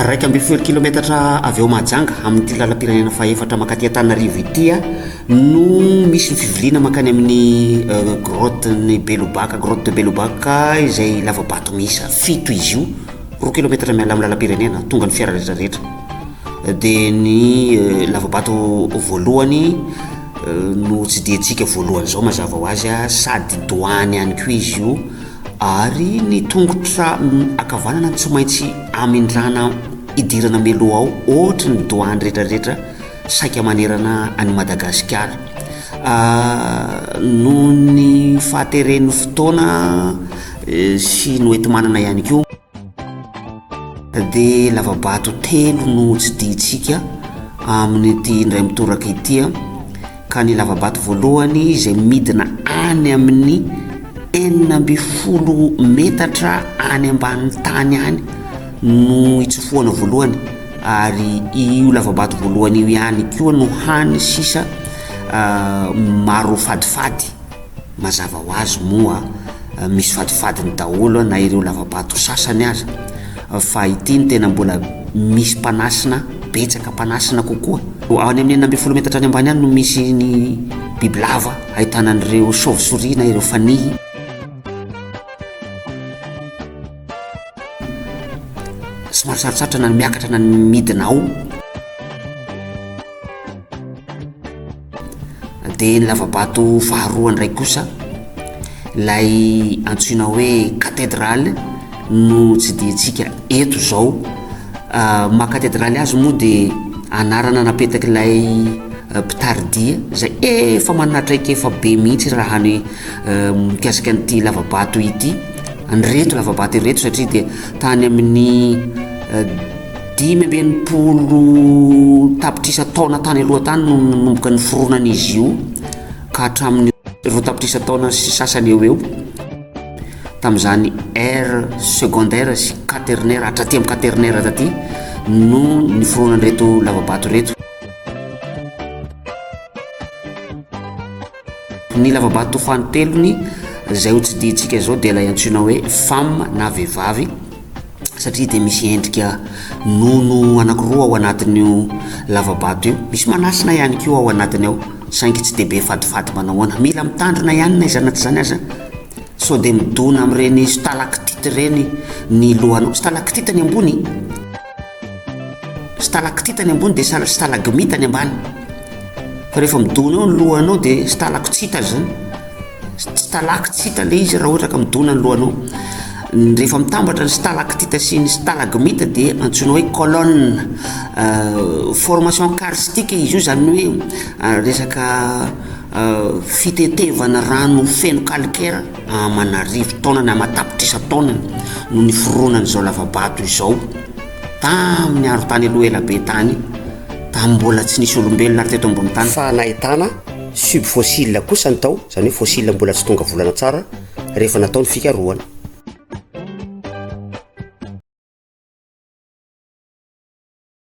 raika amby folo kilometatra avy eo Mahajanga amin'ity lalam-pirenena faefatra makatỳ Antananarivo ity no misy fiviliana makany amin'ny grotte ny Belobaka, grotte de Belobaka izay lavabato miisa 7 izy io, 2 kilometatra miala amin'ny lalam-pirenena tonga ny fiara rehetrarehetra. Dia ny lavabato voalohany no tsy dia tsika voalohany zao mazava ho azy sady doany ihany koa izy io, ary ny tongotra akavanana tsy maintsy amindrana idirana melo ao ohatra ny doany rehetrarehetra saika manerana any Madagasikara. Noho ny fahateren'ny fotoana sy noetimanana ihany koa dia lavabato 3 no tsy diantsika amin'ity indray mitoraka ity, ka ny lavabato voalohany izay midina any amin'ny 40 metatra any ambanin'ny tany any no itsofoana voalohany, ary io lavabato voalohany io ihany koa no hany sisa maro fadifady. Mazava ho azy moa misy fadifadiny daholo na ireo lavabato sasany aza, fa ity ny tena mbola misy mpanasina, betsaka mpanasina kokoa. Any amin'ny 40 metatra any ambany any no misy ny bibilava ahitana an'ireo chauve-souris na ireo fanihy. Somary sarotsarotra na miakatra na midina ao. Dia ny lavabato faharoa ndray kosa lay antsoina hoe cathédrale no tsy diantsika eto zao. Maha-cathédrale azy moa dia anarana napetaka ilay mpitardia zay efa manatraika efa be mihitsy raha ny mikasika an'ity lavabato ity, an'ireto lavabato ireto, satria dia tany amin'ny 580 tapitrisa taona tany aloha tany no nomboka ny foronan'izy io, ka hatramin'ny 2 tapitrisa taona sy sasany eo tamin'izany ère secondaire sy quaternaire, hatraty amin'ny quaternaire taty no ny foronan'ireto lavabato reto. Ny lavabato fahatelony zay ho tsy diantsika zao dia ilay antsoina hoe femme na vehivavy, satria dia misy endrika nono anankiroa ao anatin'io lavabato io. Misy manasina ihany koa ao anatiny ao, saingy tsy dia be fadifady manao ahoana, mila mitandrina ihany na izany na tsy izany aza, sao dia midona amin'ireny stalactite reny ny lohanao. Stalactite ny ambony, stalactite ny ambony dia stalagmite ny ambany, fa rehefa midona eo ny lohanao dia stalactite zany. Stalactite le izy raha ohatra ka midona ny lohanao. Rehefa mitambatra ny stalactite sy ny stalagmite dia antsoina hoe colonne. Formation karstique izy io, zany hoe resaka fitetevana rano feno calcaire aman'arivo taona na amatapitrisa taona no ny foronany zao lavabato izao tamin'ny arotany aloha ela be tany, tamin'ny mbola tsy nisy olombelona ary teto ambony tany. Fa nahitana subfossile kosa ny tao, zany hoe fossile mbola tsy tonga volana tsara rehefa natao ny fikarohana.